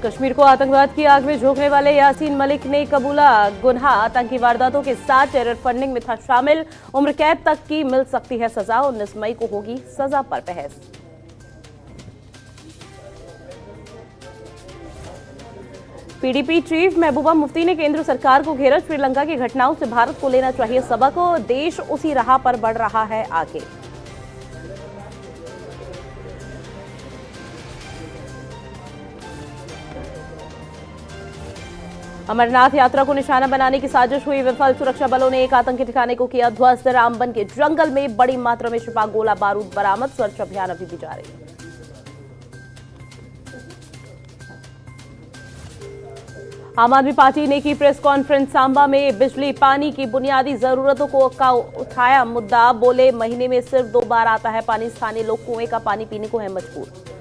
कश्मीर को आतंकवाद की आग में झोंकने वाले यासीन मलिक ने कबूला गुनाह। आतंकी वारदातों के साथ टेरर फंडिंग में था शामिल। उम्र कैद तक की मिल सकती है सजा। 19 मई को होगी सजा पर बहस। पीडीपी चीफ महबूबा मुफ्ती ने केंद्र सरकार को घेरा। श्रीलंका की घटनाओं से भारत को लेना चाहिए सबक। देश उसी राह पर बढ़ रहा है आगे। अमरनाथ यात्रा को निशाना बनाने की साजिश हुई विफल। सुरक्षा बलों ने एक आतंकी ठिकाने को किया ध्वस्त। रामबन के जंगल में बड़ी मात्रा में छिपा गोला बारूद बरामद। सर्च अभियान अभी भी जारी है। आम आदमी पार्टी ने की प्रेस कॉन्फ्रेंस। सांबा में बिजली पानी की बुनियादी जरूरतों का उठाया मुद्दा। बोले महीने में सिर्फ 2 बार आता है पानी। स्थानीय लोग कुएं का पानी पीने को है मजबूर।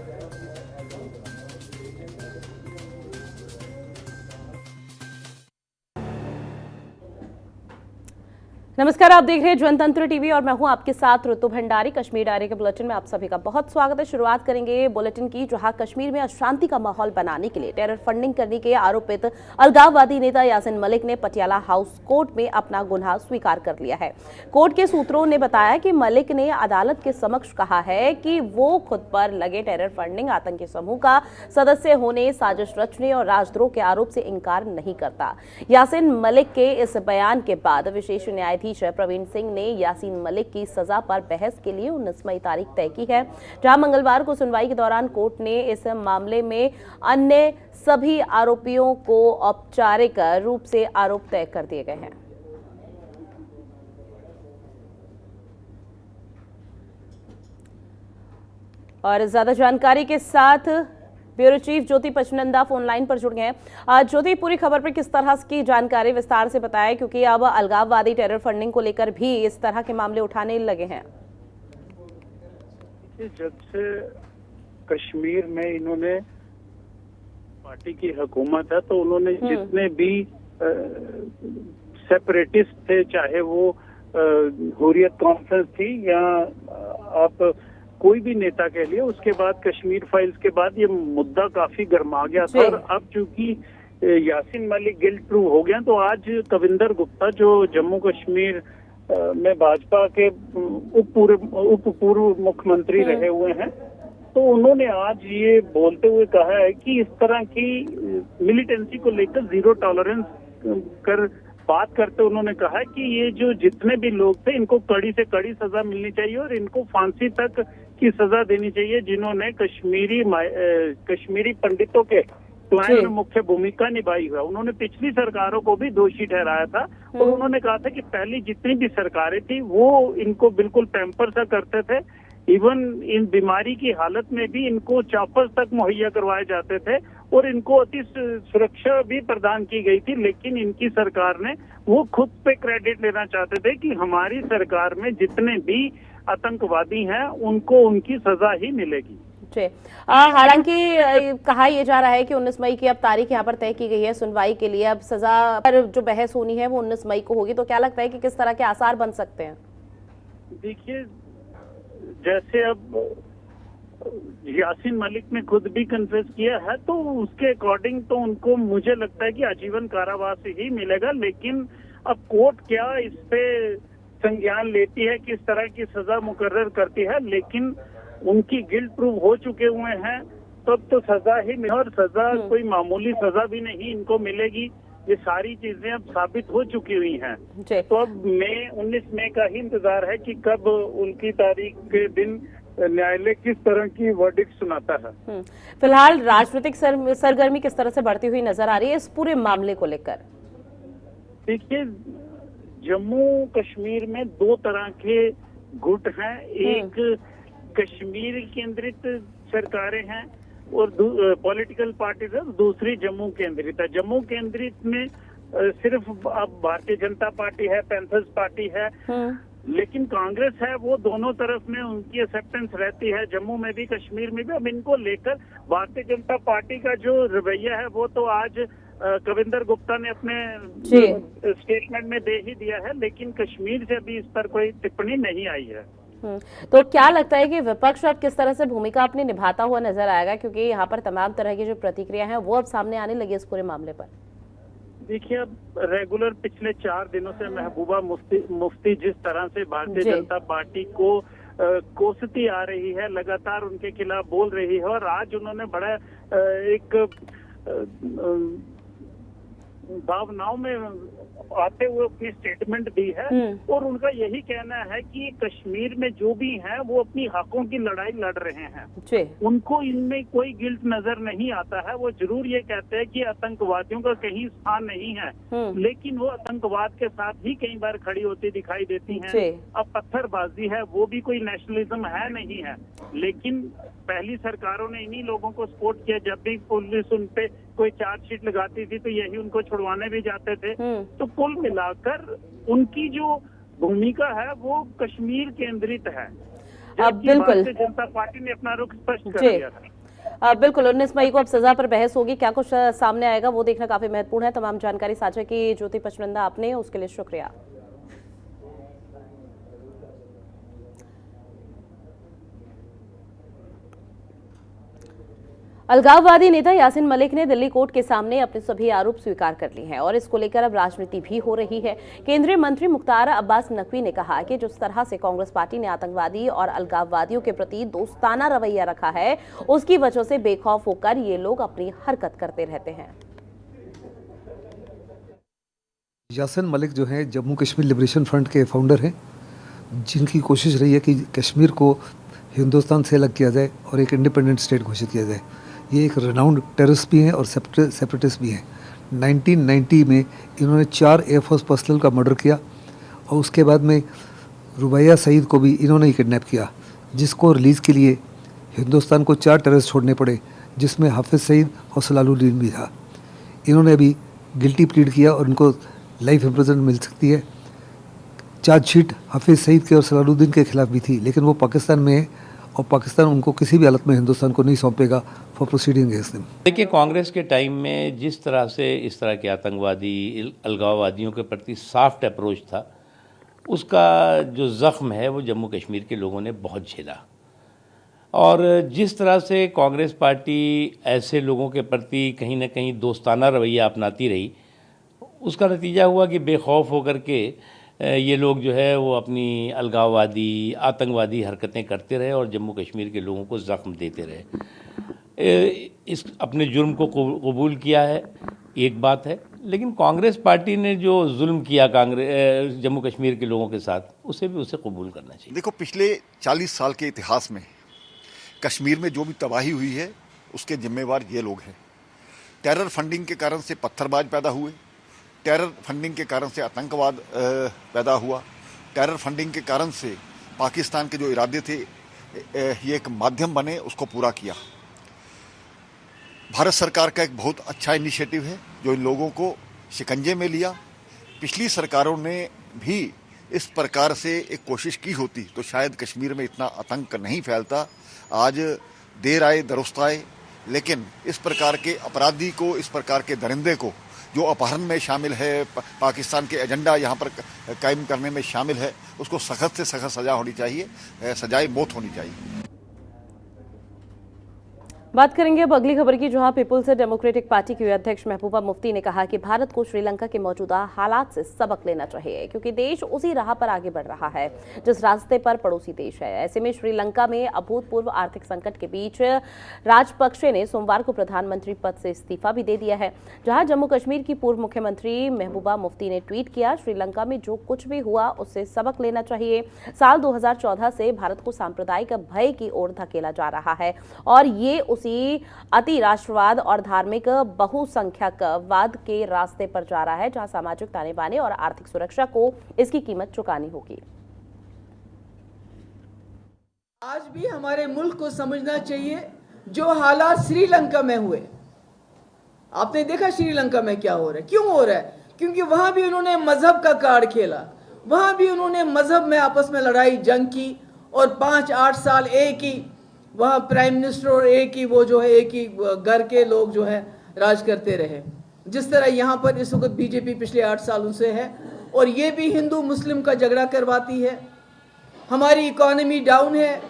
नमस्कार, आप देख रहे हैं जनतंत्र टीवी और मैं हूं आपके साथ ऋतु भंडारी। कश्मीर डायरी के बुलेटिन में आप सभी का बहुत स्वागत है। शुरुआत करेंगे बुलेटिन की, जहां कश्मीर में अशांति का माहौल बनाने के लिए टेरर फंडिंग करने के आरोपित अलगाववादी नेता यासीन मलिक ने पटियाला हाउस कोर्ट में अपना गुनाह स्वीकार कर लिया है। कोर्ट के सूत्रों ने बताया कि मलिक ने अदालत के समक्ष कहा है कि वो खुद पर लगे टेरर फंडिंग, आतंकी समूह का सदस्य होने, साजिश रचने और राजद्रोह के आरोप से इनकार नहीं करता। यासीन मलिक के इस बयान के बाद विशेष न्यायाधीश प्रवीण सिंह ने यासीन मलिक की सजा पर बहस के लिए 19 मई तारीख तय की है, जहां मंगलवार को सुनवाई के दौरान कोर्ट ने इस मामले में अन्य सभी आरोपियों को औपचारिक रूप से आरोप तय कर दिए गए हैं। और ज्यादा जानकारी के साथ ब्यूरो चीफ ज्योति पचनंदा फोन लाइन पर जुड़ गए हैं। ज्योति, पूरी खबर पर किस तरह की जानकारी विस्तार से बताएं, क्योंकि अब अलगाववादी टेरर फंडिंग को लेकर भी इस तरह के मामले उठाने लगे हैं। जब से कश्मीर में इन्होंने पार्टी की हुकूमत है तो उन्होंने जितने भी सेपरेटिस्ट थे, चाहे वो हुर्रियत कॉन्फ्रेंस थी या आप कोई भी नेता कह लिए, उसके बाद कश्मीर फाइल्स के बाद ये मुद्दा काफी गर्मा गया था। और अब चूंकि यासीन मलिक गिल्ट प्रूव हो गया तो आज कविंदर गुप्ता जो जम्मू कश्मीर में भाजपा के उप पूर्व मुख्यमंत्री रहे हुए हैं, तो उन्होंने आज ये बोलते हुए कहा है कि इस तरह की मिलिटेंसी को लेकर जीरो टॉलरेंस कर बात करते उन्होंने कहा कि ये जो जितने भी लोग थे इनको कड़ी से कड़ी सजा मिलनी चाहिए और इनको फांसी तक की सजा देनी चाहिए, जिन्होंने कश्मीरी पंडितों के प्लान में मुख्य भूमिका निभाई है। उन्होंने पिछली सरकारों को भी दोषी ठहराया था और उन्होंने कहा था कि पहली जितनी भी सरकारें थी वो इनको बिल्कुल पैम्पर सा करते थे। इवन इन बीमारी की हालत में भी इनको चॉपर्स तक मुहैया करवाए जाते थे और इनको अति सुरक्षा भी प्रदान की गई थी। लेकिन इनकी सरकार ने वो खुद पे क्रेडिट लेना चाहते थे कि हमारी सरकार में जितने भी आतंकवादी हैं उनको उनकी सजा ही मिलेगी। हालांकि कहा यह जा रहा है कि 19 मई की अब तारीख यहाँ पर तय की गई है सुनवाई के लिए। अब सजा पर जो बहस होनी है वो 19 मई को होगी, तो क्या लगता है कि किस तरह के आसार बन सकते हैं? देखिए, जैसे अब यासीन मलिक ने खुद भी कन्फेस किया है तो उसके अकॉर्डिंग तो उनको मुझे लगता है कि आजीवन कारावास ही मिलेगा। लेकिन अब कोर्ट क्या इस पे संज्ञान लेती है, किस तरह की सजा मुकर्रर करती है, लेकिन उनकी गिल्ट प्रूव हो चुके हुए हैं तब तो सजा ही मिले। और सजा कोई मामूली सजा भी नहीं इनको मिलेगी। ये सारी चीजें अब साबित हो चुकी हुई हैं। तो अब 19 मई का ही इंतजार है कि कब उनकी तारीख के दिन न्यायालय किस तरह की वर्डिक्ट सुनाता है। फिलहाल राजनीतिक सरगर्मी किस तरह से बढ़ती हुई नजर आ रही है इस पूरे मामले को लेकर? देखिए, जम्मू कश्मीर में 2 तरह के गुट हैं। एक कश्मीर केंद्रित सरकारें हैं और पॉलिटिकल पार्टीज है, दूसरी जम्मू केंद्रित है। जम्मू केंद्रित में सिर्फ अब भारतीय जनता पार्टी है, पैंथर्स पार्टी है, लेकिन कांग्रेस है, वो दोनों तरफ में उनकी एक्सेप्टेंस रहती है, जम्मू में भी कश्मीर में भी। अब इनको लेकर भारतीय जनता पार्टी का जो रवैया है वो तो आज कविंदर गुप्ता ने अपने स्टेटमेंट में दे ही दिया है, लेकिन कश्मीर से भी इस पर कोई टिप्पणी नहीं आई है। तो क्या लगता है कि विपक्ष अब किस तरह से भूमिका अपनी निभाता हुआ नजर आएगा, क्योंकि यहाँ पर तमाम तरह की जो प्रतिक्रिया है वो अब सामने आने लगी इस पूरे मामले पर? देखिए, अब रेगुलर पिछले 4 दिनों से महबूबा मुफ्ती जिस तरह से भारतीय जनता पार्टी को कोसती आ रही है, लगातार उनके खिलाफ बोल रही है, और आज उन्होंने बड़ा एक भावनाओं में आते हुए अपनी स्टेटमेंट दी है, और उनका यही कहना है कि कश्मीर में जो भी हैं वो अपनी हकों की लड़ाई लड़ रहे हैं। उनको इनमें कोई गिल्ट नजर नहीं आता है। वो जरूर ये कहते हैं कि आतंकवादियों का कहीं स्थान नहीं है, लेकिन वो आतंकवाद के साथ ही कई बार खड़ी होती दिखाई देती हैं। अब पत्थरबाजी है, वो भी कोई नेशनलिज्म है नहीं है, लेकिन पहली सरकारों ने इन्हीं लोगों को सपोर्ट किया। जब भी पुलिस उन पे कोई चार्जशीट लगाती थी तो यही उनको छुड़वाने भी जाते थे। तो कुल मिलाकर उनकी जो भूमिका है वो कश्मीर केंद्रित है। बिल्कुल, भारतीय जनता पार्टी ने अपना रुख स्पष्ट कर दिया था। बिल्कुल, 19 मई को अब सजा पर बहस होगी। क्या कुछ सामने आएगा वो देखना काफी महत्वपूर्ण है। तमाम जानकारी साझा की ज्योति पचनंदा आपने, उसके लिए शुक्रिया। अलगाववादी नेता यासीन मलिक ने दिल्ली कोर्ट के सामने अपने सभी आरोप स्वीकार कर लिए हैं और इसको लेकर अब राजनीति भी हो रही है। केंद्रीय मंत्री मुख्तार अब्बास नकवी ने कहा कि जिस तरह से कांग्रेस पार्टी ने आतंकवादी और अलगाववादियों के प्रति दोस्ताना रवैया रखा है, उसकी वजह से बेखौफ होकर ये लोग अपनी हरकत करते रहते हैं। यासीन मलिक जो है जम्मू कश्मीर लिबरेशन फ्रंट के फाउंडर हैं, जिनकी कोशिश रही है कि कश्मीर को हिंदुस्तान से अलग किया जाए और एक इंडिपेंडेंट स्टेट घोषित किया जाए। ये एक रेनाउंड टेररिस्ट भी हैं और सेपरेटिस्ट भी हैं। 1990 में इन्होंने 4 एयरफोर्स पर्सनल का मर्डर किया और उसके बाद में रुबैया सईद को भी इन्होंने ही किडनैप किया, जिसको रिलीज़ के लिए हिंदुस्तान को 4 टेररिस्ट छोड़ने पड़े, जिसमें हाफिज़ सईद और सलालुद्दीन भी था। इन्होंने अभी गिल्टी प्लीड किया और उनको लाइफ इम्प्रिजनमेंट मिल सकती है। चार्जशीट हाफिज़ सईद के और सलालुद्दीन के खिलाफ भी थी, लेकिन वो पाकिस्तान में है और पाकिस्तान उनको किसी भी हालत में हिंदुस्तान को नहीं सौंपेगा फॉर प्रोसीडिंग अगेंस्ट देम। देखिए, कांग्रेस के टाइम में जिस तरह से इस तरह के आतंकवादी अलगाववादियों के प्रति सॉफ्ट अप्रोच था, उसका जो ज़ख्म है वो जम्मू कश्मीर के लोगों ने बहुत झेला। और जिस तरह से कांग्रेस पार्टी ऐसे लोगों के प्रति कहीं ना कहीं दोस्ताना रवैया अपनाती रही, उसका नतीजा हुआ कि बेखौफ होकर के ये लोग जो है वो अपनी अलगाववादी आतंकवादी हरकतें करते रहे और जम्मू कश्मीर के लोगों को ज़ख्म देते रहे। इस अपने जुर्म को कबूल किया है, एक बात है, लेकिन कांग्रेस पार्टी ने जो जुल्म किया जम्मू कश्मीर के लोगों के साथ, उसे कबूल करना चाहिए। देखो, पिछले 40 साल के इतिहास में कश्मीर में जो भी तबाही हुई है उसके जिम्मेवार ये लोग हैं। टेरर फंडिंग के कारण से पत्थरबाज पैदा हुए, टेरर फंडिंग के कारण से आतंकवाद पैदा हुआ, टेरर फंडिंग के कारण से पाकिस्तान के जो इरादे थे ये एक माध्यम बने, उसको पूरा किया। भारत सरकार का एक बहुत अच्छा इनिशिएटिव है जो इन लोगों को शिकंजे में लिया। पिछली सरकारों ने भी इस प्रकार से एक कोशिश की होती तो शायद कश्मीर में इतना आतंक नहीं फैलता। आज देर आए दुरुस्त आए, लेकिन इस प्रकार के अपराधी को, इस प्रकार के दरिंदे को जो अपहरण में शामिल है, पाकिस्तान के एजेंडा यहाँ पर कायम करने में शामिल है, उसको सख्त से सख्त सजा होनी चाहिए, सजाए मौत होनी चाहिए। बात करेंगे अब अगली खबर की, जहां पीपुल्स डेमोक्रेटिक पार्टी की अध्यक्ष महबूबा मुफ्ती ने कहा कि भारत को श्रीलंका के मौजूदा हालात से सबक लेना चाहिए, क्योंकि देश उसी राह पर आगे बढ़ रहा है जिस रास्ते पर पड़ोसी देश है। ऐसे में श्रीलंका में अभूतपूर्व आर्थिक संकट के बीच राजपक्षे ने सोमवार को प्रधानमंत्री पद से इस्तीफा भी दे दिया है। जहां जम्मू कश्मीर की पूर्व मुख्यमंत्री महबूबा मुफ्ती ने ट्वीट किया, श्रीलंका में जो कुछ भी हुआ उससे सबक लेना चाहिए। साल 2014 से भारत को सांप्रदायिक भय की ओर धकेला जा रहा है और ये अति राष्ट्रवाद और धार्मिक बहुसंख्यकवाद के रास्ते पर जा रहा है, जहां सामाजिक ताने बाने और आर्थिक सुरक्षा को इसकी कीमत चुकानी होगी। आज भी हमारे मुल्क को समझना चाहिए जो हालात श्रीलंका में हुए। आपने देखा श्रीलंका में क्या हो रहा है, क्यों हो रहा है? क्योंकि वहां भी उन्होंने मजहब का कार्ड खेला, वहां भी उन्होंने मजहब में आपस में लड़ाई जंग की और 5-8 साल एक ही वहाँ प्राइम मिनिस्टर और एक ही वो जो है एक ही घर के लोग जो है राज करते रहे। जिस तरह यहाँ पर इस वक्त बीजेपी पिछले 8 सालों से है और ये भी हिंदू मुस्लिम का झगड़ा करवाती है। हमारी इकोनॉमी डाउन है।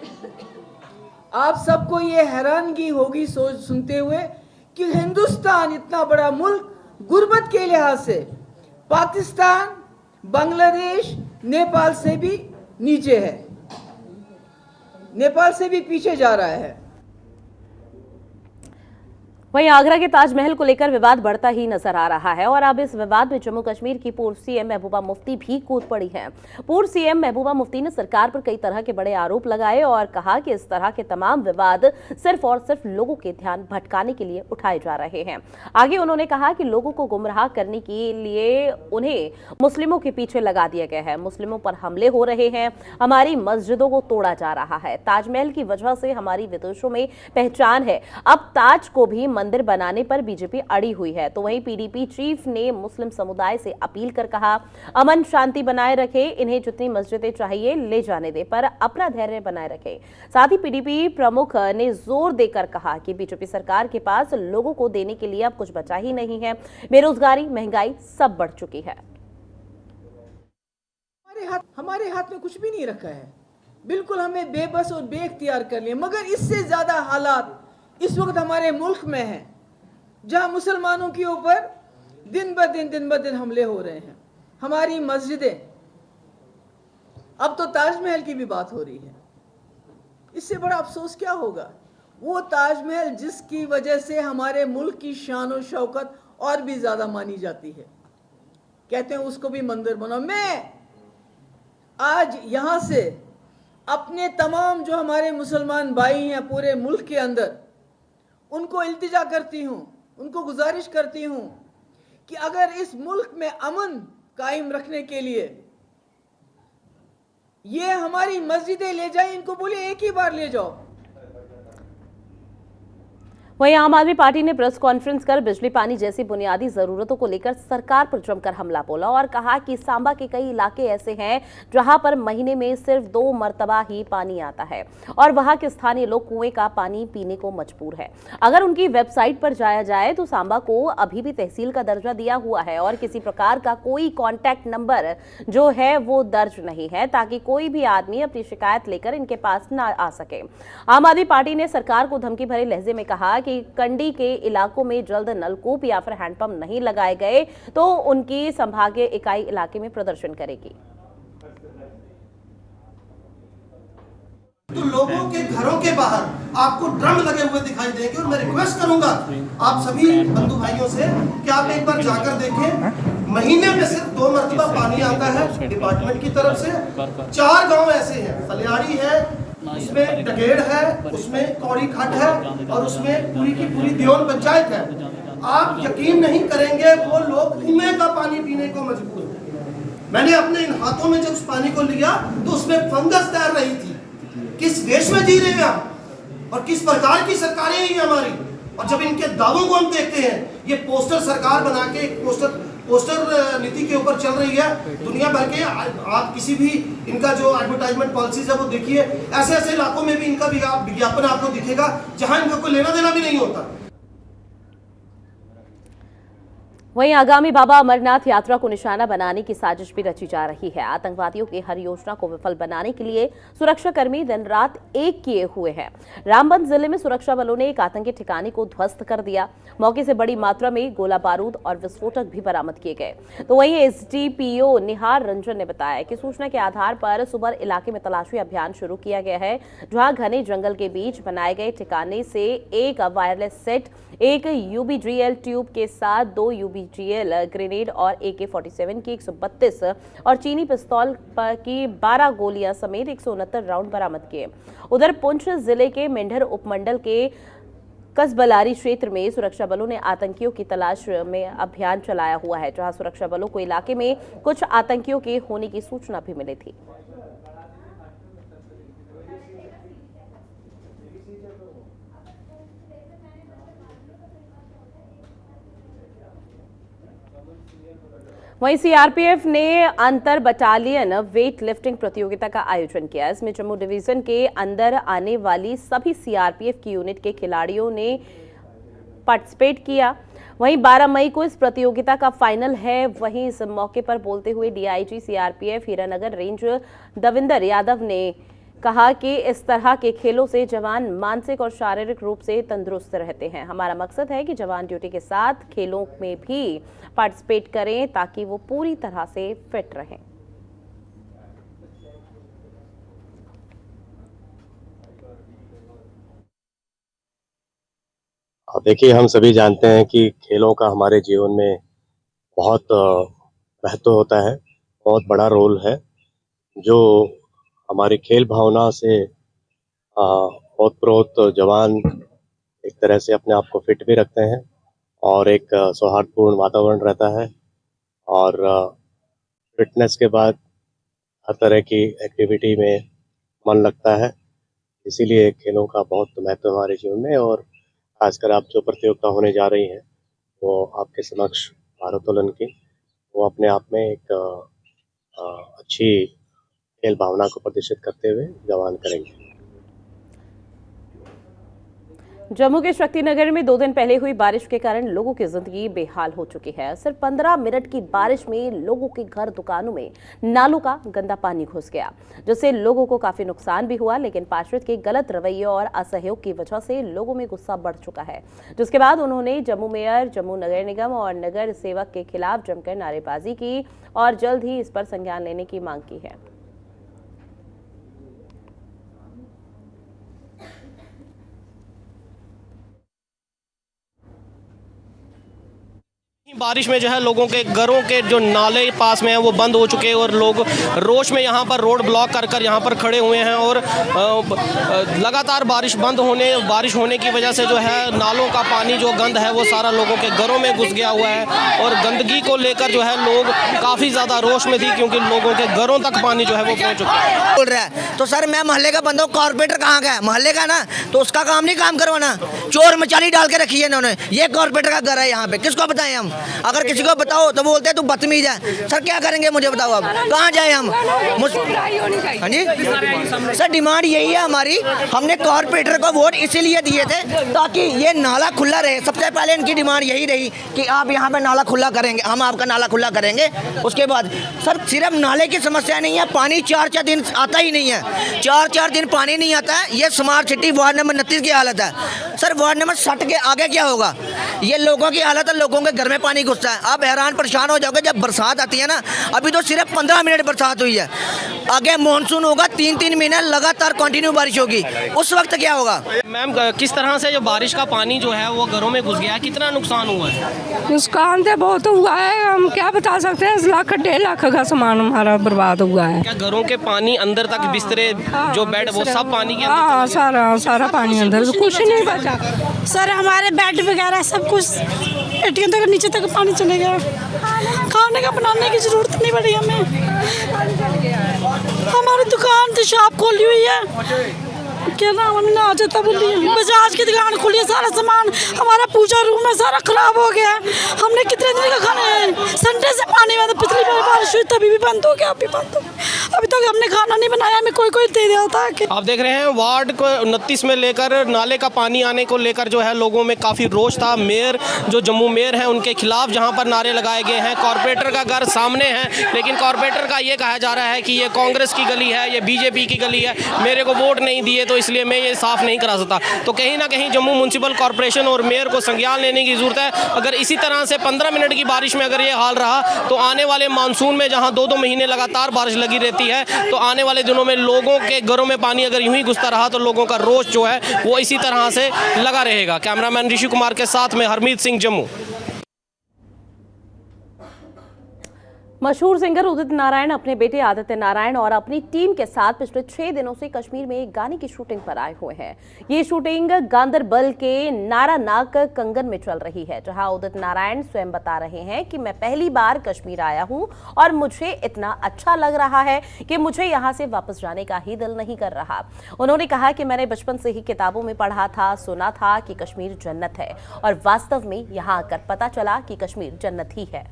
आप सबको ये हैरानगी होगी सोच सुनते हुए कि हिंदुस्तान इतना बड़ा मुल्क गुर्बत के लिहाज से पाकिस्तान, बांग्लादेश, नेपाल से भी नीचे है, नेपाल से भी पीछे जा रहा है। वहीं आगरा के ताजमहल को लेकर विवाद बढ़ता ही नजर आ रहा है और अब इस विवाद में जम्मू कश्मीर की पूर्व सीएम महबूबा मुफ्ती भी कूद पड़ी हैं। पूर्व सीएम महबूबा मुफ्ती ने सरकार पर कई तरह के बड़े आरोप लगाए और कहा कि इस तरह के तमाम विवाद सिर्फ और सिर्फ लोगों के ध्यान भटकाने के लिए उठाए जा रहे हैं। आगे उन्होंने कहा कि लोगों को गुमराह करने के लिए उन्हें मुस्लिमों के पीछे लगा दिया गया है, मुस्लिमों पर हमले हो रहे हैं, हमारी मस्जिदों को तोड़ा जा रहा है, ताजमहल की वजह से हमारी विदेशों में पहचान है, अब ताज को भी मंदिर बनाने पर बीजेपी अड़ी हुई है। तो वहीं पीडीपी चीफ ने मुस्लिम समुदाय से अपील कर कहा, अमन शांति बनाए रखें, इन्हें जितनी मस्जिदें चाहिए ले जाने दें, पर अपना धैर्य बनाए रखें। साथ ही पीडीपी प्रमुख ने जोर देकर कहा कि बीजेपी सरकार के पास लोगों को देने के लिए अब कुछ बचा ही नहीं है, बेरोजगारी, महंगाई सब बढ़ चुकी है। हमारे हाथ में कुछ भी नहीं रखा है, बिल्कुल हमें बेबस और बेइख्तियार कर लिया। मगर इससे ज्यादा हालात इस वक्त हमारे मुल्क में है, जहां मुसलमानों के ऊपर दिन ब दिन हमले हो रहे हैं। हमारी मस्जिदें, अब तो ताजमहल की भी बात हो रही है। इससे बड़ा अफसोस क्या होगा? वो ताजमहल जिसकी वजह से हमारे मुल्क की शान और शौकत और भी ज्यादा मानी जाती है, कहते हैं उसको भी मंदिर बनाओ। मैं आज यहां से अपने तमाम जो हमारे मुसलमान भाई हैं पूरे मुल्क के अंदर, उनको इल्तिजा करती हूं, उनको गुजारिश करती हूं कि अगर इस मुल्क में अमन कायम रखने के लिए ये हमारी मस्जिदें ले जाएं, इनको बोले एक ही बार ले जाओ। वहीं आम आदमी पार्टी ने प्रेस कॉन्फ्रेंस कर बिजली पानी जैसी बुनियादी जरूरतों को लेकर सरकार पर जमकर हमला बोला और कहा कि सांबा के कई इलाके ऐसे हैं जहां पर महीने में सिर्फ 2 मरतबा ही पानी आता है और वहां के स्थानीय लोग कुएं का पानी पीने को मजबूर है। अगर उनकी वेबसाइट पर जाया जाए तो सांबा को अभी भी तहसील का दर्जा दिया हुआ है और किसी प्रकार का कोई कॉन्टैक्ट नंबर जो है वो दर्ज नहीं है, ताकि कोई भी आदमी अपनी शिकायत लेकर इनके पास न आ सके। आम आदमी पार्टी ने सरकार को धमकी भरे लहजे में कहा कि कंडी के इलाकों में जल्द नलकूप या फिर हैंडपंप नहीं लगाए गए तो उनकी संभागीय इकाई इलाके में प्रदर्शन करेगी। तो लोगों के घरों के बाहर आपको ड्रम लगे हुए दिखाई देंगे और मैं रिक्वेस्ट करूंगा आप सभी बंधु भाइयों से कि आप एक बार जाकर देखें। महीने में सिर्फ 2 मरतबा पानी आता है डिपार्टमेंट की तरफ से। 4 गांव ऐसे हैं, फलियाड़ी है, उसमें डगेड़ है, उसमें कौड़ी खट है और उसमें पूरी की पूरी दियोन पंचायत है। आप यकीन नहीं करेंगे, वो लोग कुएं का पानी पीने को मजबूर हैं। मैंने अपने इन हाथों में जब उस पानी को लिया तो उसमें फंगस तैर रही थी। किस देश में जी रहे हैं हम और किस प्रकार की सरकारें हैं हमारी। और जब इनके दावों को हम देखते हैं, ये पोस्टर सरकार बना के पोस्टर नीति के ऊपर चल रही है दुनिया भर के। आप किसी भी इनका जो एडवर्टाइजमेंट पॉलिसीज है वो देखिए, ऐसे ऐसे इलाकों में भी इनका विज्ञापन आपको दिखेगा जहां इनका कोई लेना देना भी नहीं होता। वहीं आगामी बाबा अमरनाथ यात्रा को निशाना बनाने की साजिश भी रची जा रही है। आतंकवादियों की हर योजना को विफल बनाने के लिए सुरक्षाकर्मी दिन रात एक किए हुए हैं। रामबन जिले में सुरक्षा बलों ने एक आतंकी ठिकाने को ध्वस्त कर दिया। मौके से बड़ी मात्रा में गोला बारूद और विस्फोटक भी बरामद किए गए। तो वहीं एसडीपीओ निहार रंजन ने बताया कि सूचना के आधार पर सुबर इलाके में तलाशी अभियान शुरू किया गया है, जहां घने जंगल के बीच बनाए गए ठिकाने से एक वायरलेस सेट, एक यूबीजीएल ट्यूब के साथ 2 यूबीजीएल ग्रेनेड और AK-47 की 132 और चीनी पिस्तौल की 12 गोलियां समेत 169 राउंड बरामद किए। उधर पुंछ जिले के मेंढर उपमंडल के कसबलारी क्षेत्र में सुरक्षा बलों ने आतंकियों की तलाश में अभियान चलाया हुआ है, जहां सुरक्षा बलों को इलाके में कुछ आतंकियों के होने की सूचना भी मिली थी। वहीं सीआरपीएफ ने अंतर बटालियन वेट लिफ्टिंग प्रतियोगिता का आयोजन किया। इसमें जम्मू डिवीजन के अंदर आने वाली सभी सीआरपीएफ की यूनिट के खिलाड़ियों ने पार्टिसिपेट किया। वहीं 12 मई को इस प्रतियोगिता का फाइनल है। वहीं इस मौके पर बोलते हुए DIG CRPF Hiranagar range Davinder Yadav ने कहा कि इस तरह के खेलों से जवान मानसिक और शारीरिक रूप से तंदुरुस्त रहते हैं। हमारा मकसद है कि जवान ड्यूटी के साथ खेलों में भी पार्टिसिपेट करें ताकि वो पूरी तरह से फिट रहें। देखिए, हम सभी जानते हैं कि खेलों का हमारे जीवन में बहुत महत्व होता है, बहुत बड़ा रोल है, जो हमारी खेल भावना से ओतप्रोत जवान एक तरह से अपने आप को फिट भी रखते हैं और एक सौहार्दपूर्ण वातावरण रहता है और फिटनेस के बाद हर तरह की एक्टिविटी में मन लगता है। इसीलिए खेलों का बहुत महत्व हमारे जीवन में और खासकर आप जो प्रतियोगिता होने जा रही है वो आपके समक्ष भारोत्तोलन की, वो अपने आप में एक अच्छी खेल भावना को प्रदर्शित करते हुए जवान करेंगे। जम्मू के शक्तिनगर में 2 दिन पहले हुई बारिश के कारण लोगों की जिंदगी बेहाल हो चुकी है। सिर्फ 15 मिनट की बारिश में लोगों के घर दुकानों में नालों का गंदा पानी घुस गया, जिससे लोगों को काफी नुकसान भी हुआ। लेकिन पार्षद के गलत रवैये और असहयोग की वजह से लोगों में गुस्सा बढ़ चुका है, जिसके बाद उन्होंने जम्मू मेयर, जम्मू नगर निगम और नगर सेवक के खिलाफ जमकर नारेबाजी की और जल्द ही इस पर संज्ञान लेने की मांग की है। बारिश में जो है लोगों के घरों के जो नाले पास में हैं वो बंद हो चुके हैं और लोग रोश में यहाँ पर रोड ब्लॉक कर यहाँ पर खड़े हुए हैं और लगातार बारिश होने की वजह से जो है नालों का पानी जो गंद है वो सारा लोगों के घरों में घुस गया हुआ है और गंदगी को लेकर जो है लोग काफ़ी ज़्यादा रोश में थी क्योंकि लोगों के घरों तक पानी जो है वो पहुँच चुका है। बोल रहा है तो सर मैं मोहल्ले का बंदा हूँ, कॉर्पोरेटर कहाँ का है? मोहल्ले का ना, तो उसका काम नहीं काम करवाना। चोर मचाली डाल के रखी है इन्होंने, ये कॉर्पोरेटर का घर है यहाँ पे, किसको बताएं हम? अगर किसी को बताओ तो बोलते हैं तू बदतमीज है। सर क्या करेंगे मुझे बताओ, अब कहाँ जाए हम? हाँ जी सर, डिमांड यही है हमारी। हमने कॉर्पोरेटर को वोट इसीलिए दिए थे ताकि ये नाला खुला रहे। सबसे पहले इनकी डिमांड यही रही कि आप यहाँ पे नाला खुला करेंगे, हम आपका नाला खुला करेंगे। उसके बाद सर सिर्फ नाले की समस्या नहीं है, पानी 4-4 दिन आता ही नहीं है, 4-4 दिन पानी नहीं आता है। ये स्मार्ट सिटी वार्ड नंबर 29 की हालत है। सर वार्ड नंबर 60 के आगे क्या होगा? ये लोगों की हालत है, लोगों के घर में पानी घुसता है। आप हैरान परेशान हो जाओगे जब बरसात आती है ना। अभी तो सिर्फ 15 मिनट बरसात हुई है, आगे मानसून होगा, 3-3 महीने लगातार कंटिन्यू बारिश होगी, उस वक्त क्या होगा? मैम किस तरह से जो बारिश का पानी जो है वो घरों में घुस गया है, कितना नुकसान हुआ है? नुकसान तो बहुत हुआ है, हम क्या बता सकते हैं। 1.5 लाख का सामान हमारा बर्बाद हुआ है। क्या घरों के पानी अंदर तक, बिस्तरे जो बेड वो सब पानी के अंदर? हाँ, सारा पानी अंदर, कुछ नहीं बचा। सर हमारे बेड वगैरह सब कुछ एटीएम तक नीचे तक पानी चले गया। खाने का बनाने की जरूरत नहीं पड़ी हमें। हमारी दुकान तो शॉप खोली हुई है, क्या नाम हमने आ जाता बोलिए, बजाज की दुकान खुली है, सारा सामान हमारा पूजा रूम है सारा खराब हो गया। हमने कितने दिन का खाना है, संडे से पानी में, तो पिछली बार बारिश हुई तभी भी बंद हो गया, अभी बंद हो गया। अभी तक हमने खाना नहीं बनाया, हमें कोई दे देता है। आप देख रहे हैं वार्ड को 29 में लेकर नाले का पानी आने को लेकर जो है लोगों में काफ़ी रोष था। मेयर जो जम्मू मेयर हैं उनके खिलाफ जहां पर नारे लगाए गए हैं। कॉर्पोरेटर का घर सामने है, लेकिन कॉर्पोरेटर का ये कहा जा रहा है कि ये कांग्रेस की गली है, ये बीजेपी की गली है, मेरे को वोट नहीं दिए तो इसलिए मैं ये साफ नहीं करा सकता। तो कहीं ना कहीं जम्मू म्यूनसिपल कॉर्पोरेशन और मेयर को संज्ञान लेने की जरूरत है। अगर इसी तरह से 15 मिनट की बारिश में अगर ये हाल रहा तो आने वाले मानसून में जहां 2-2 महीने लगातार बारिश लगी रहती है तो आने वाले दिनों में लोगों के घरों में पानी अगर यूं ही घुसता रहा तो लोगों का रोष जो है वो इसी तरह से लगा रहेगा। कैमरामैन ऋषि कुमार के साथ में हरमीत सिंह, जम्मू। मशहूर सिंगर उदित नारायण अपने बेटे आदित्य नारायण और अपनी टीम के साथ पिछले 6 दिनों से कश्मीर में एक गाने की शूटिंग पर आए हुए हैं। ये शूटिंग गांदरबल के नारानाग कंगन में चल रही है, जहां उदित नारायण स्वयं बता रहे हैं कि मैं पहली बार कश्मीर आया हूं और मुझे इतना अच्छा लग रहा है कि मुझे यहां से वापस जाने का ही दिल नहीं कर रहा। उन्होंने कहा कि मैंने बचपन से ही किताबों में पढ़ा था, सुना था कि कश्मीर जन्नत है और वास्तव में यहाँ आकर पता चला कि कश्मीर जन्नत ही है।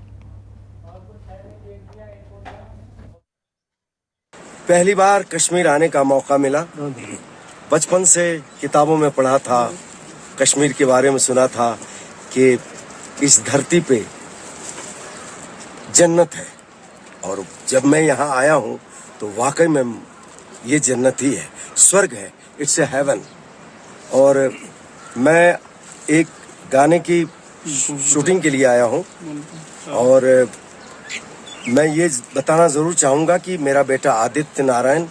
पहली बार कश्मीर आने का मौका मिला। बचपन से किताबों में पढ़ा था, कश्मीर के बारे में सुना था कि इस धरती पे जन्नत है, और जब मैं यहाँ आया हूँ तो वाकई में ये जन्नत ही है, स्वर्ग है, इट्स ए हेवन। और मैं एक गाने की शूटिंग के लिए आया हूँ, और मैं ये बताना ज़रूर चाहूँगा कि मेरा बेटा आदित्य नारायण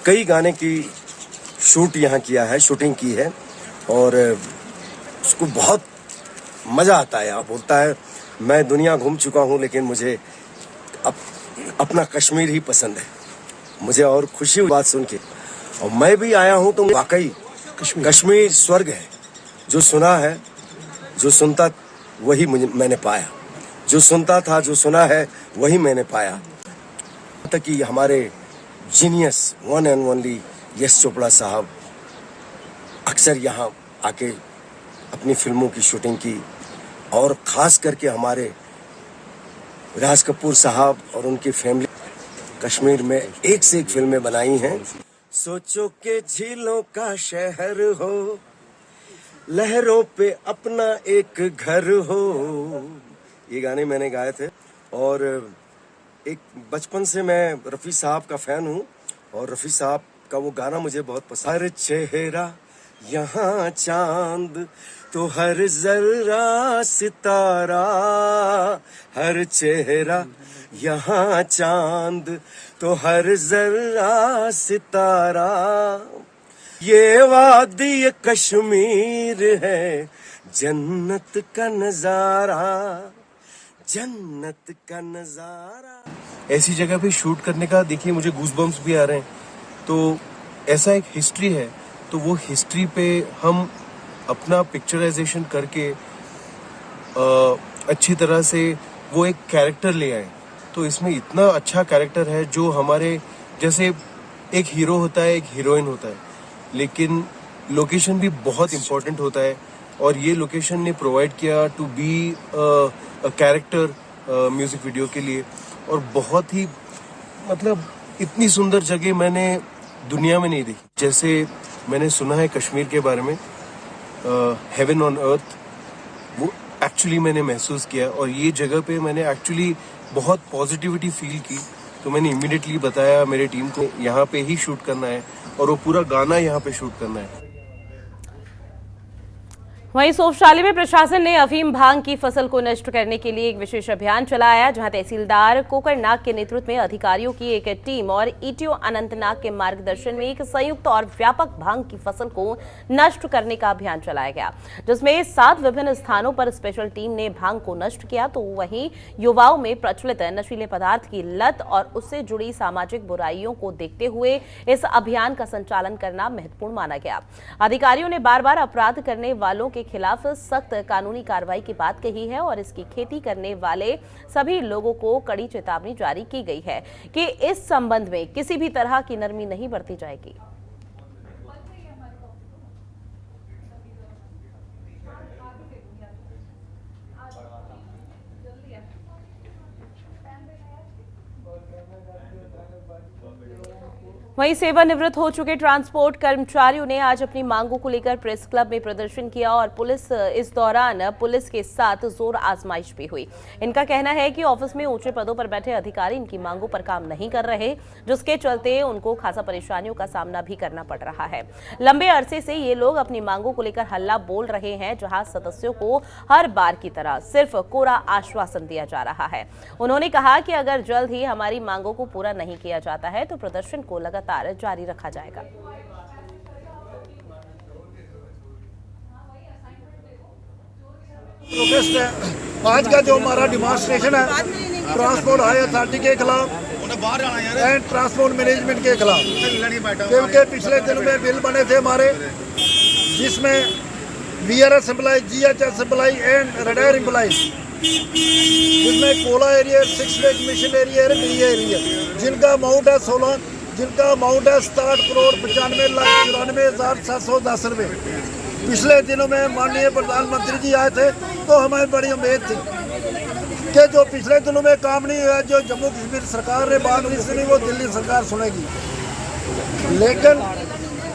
कई गाने की शूट यहाँ किया है, शूटिंग की है, और उसको बहुत मज़ा आता है। आप बोलता है मैं दुनिया घूम चुका हूँ लेकिन मुझे अपना कश्मीर ही पसंद है। मुझे और खुशी हुई बात सुन के, और मैं भी आया हूँ तो वाकई कश्मीर स्वर्ग है। जो सुना है, जो सुनता वही मैंने पाया, जो सुनता था, जो सुना है वही मैंने पाया। तक कि हमारे genius one and only Yash Chopra साहब अक्सर यहाँ आके अपनी फिल्मों की शूटिंग की, और ख़ास करके हमारे राज कपूर साहब और उनकी फैमिली कश्मीर में एक से एक फिल्में बनाई हैं। सोचो के झीलों का शहर हो, लहरों पे अपना एक घर हो, ये गाने मैंने गाए थे। और एक बचपन से मैं रफ़ी साहब का फ़ैन हूँ, और रफ़ी साहब का वो गाना मुझे बहुत पसंद। हर चेहरा यहाँ चांद तो हर जर्रा सितारा, हर चेहरा यहाँ चांद तो हर जर्रा सितारा, ये वादी कश्मीर है जन्नत का नजारा, जन्नत का नजारा। ऐसी जगह पे शूट करने का देखिए मुझे गूज़बम्प्स भी आ रहे हैं। तो ऐसा एक हिस्ट्री है, तो वो हिस्ट्री पे हम अपना पिक्चराइजेशन करके अच्छी तरह से वो एक कैरेक्टर ले आए। तो इसमें इतना अच्छा कैरेक्टर है, जो हमारे जैसे एक हीरो होता है, एक हीरोइन होता है, लेकिन लोकेशन भी बहुत इम्पोर्टेंट होता है। और ये लोकेशन ने प्रोवाइड किया to be a character music video के लिए। और बहुत ही मतलब इतनी सुंदर जगह मैंने दुनिया में नहीं देखी। जैसे मैंने सुना है कश्मीर के बारे में, हेवन ऑन अर्थ, वो एक्चुअली मैंने महसूस किया। और ये जगह पे मैंने एक्चुअली बहुत पॉजिटिविटी फील की। तो मैंने इमीडिएटली बताया मेरे टीम को यहाँ पे ही शूट करना है, और वो पूरा गाना यहाँ पे शूट करना है। वहीं सोफशाली में प्रशासन ने अफीम भांग की फसल को नष्ट करने के लिए एक विशेष अभियान चलाया, जहां तहसीलदार कोकरनाग के नेतृत्व में अधिकारियों की एक टीम और ईटीओ अनंतनाग के मार्गदर्शन में एक संयुक्त और व्यापक भांग की फसल को नष्ट करने का अभियान चलाया गया, जिसमें 7 विभिन्न स्थानों पर स्पेशल टीम ने भांग को नष्ट किया। तो वहीं युवाओं में प्रचलित नशीले पदार्थ की लत और उससे जुड़ी सामाजिक बुराइयों को देखते हुए इस अभियान का संचालन करना महत्वपूर्ण माना गया। अधिकारियों ने बार बार अपराध करने वालों के खिलाफ सख्त कानूनी कार्रवाई की बात कही है, और इसकी खेती करने वाले सभी लोगों को कड़ी चेतावनी जारी की गई है कि इस संबंध में किसी भी तरह की नरमी नहीं बरती जाएगी। वहीं सेवानिवृत्त हो चुके ट्रांसपोर्ट कर्मचारियों ने आज अपनी मांगों को लेकर प्रेस क्लब में प्रदर्शन किया, और इस दौरान पुलिस के साथ जोर आजमाइश भी हुई। इनका कहना है कि ऑफिस में ऊंचे पदों पर बैठे अधिकारी इनकी मांगों पर काम नहीं कर रहे, जिसके चलते उनको खासा परेशानियों का सामना भी करना पड़ रहा है। लंबे अरसे से ये लोग अपनी मांगों को लेकर हल्ला बोल रहे हैं, जहां सदस्यों को हर बार की तरह सिर्फ कोरा आश्वासन दिया जा रहा है। उन्होंने कहा कि अगर जल्द ही हमारी मांगों को पूरा नहीं किया जाता है तो प्रदर्शन को लगातार जारी रखा जाएगा। प्रोटेस्ट है आज का, जो हमारा डिमॉन्स्ट्रेशन है ट्रांसपोर्ट हाई अथॉरिटी के खिलाफ एंड ट्रांसपोर्ट मैनेजमेंट के खिलाफ, क्योंकि पिछले दिनों में बिल बने थे हमारे, जिसमें VRS employ, GHS employ and radar employ, जिसमें कोला एरिया, 6 वेग मिशन एरिया, एरिया जिनका अमाउंट है 16, जिनका अमाउंट है 67 करोड़ 95,94,710 रुपये। पिछले दिनों में माननीय प्रधानमंत्री जी आए थे, तो हमें बड़ी उम्मीद थी कि जो पिछले दिनों में काम नहीं हुआ, जो जम्मू कश्मीर सरकार ने बात नहीं सुनी, वो दिल्ली सरकार सुनेगी। लेकिन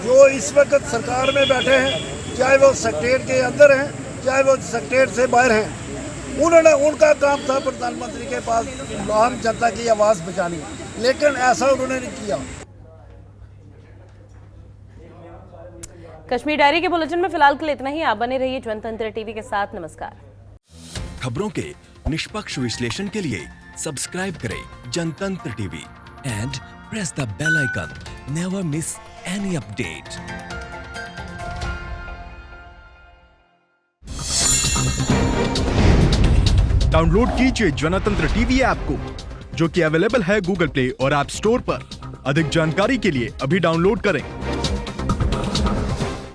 जो इस वक्त सरकार में बैठे हैं, चाहे वो सेक्रेटरीट के अंदर हैं, चाहे वो सेक्रेटरीट से बाहर हैं, उन्होंने उनका काम था प्रधानमंत्री के पास आम जनता की आवाज़ बचानी, लेकिन ऐसा उन्होंने नहीं किया। कश्मीर डायरी के बुलेटिन में फिलहाल के लिए इतना ही। आप बने रहिए जनतंत्र टीवी के साथ। नमस्कार। खबरों के निष्पक्ष विश्लेषण के लिए सब्सक्राइब करें Jantantra TV and press the bell icon. Never miss any update. Download कीजिए जनतंत्र टीवी ऐप को, जो कि अवेलेबल है गूगल प्ले और ऐप स्टोर पर। अधिक जानकारी के लिए अभी डाउनलोड करें।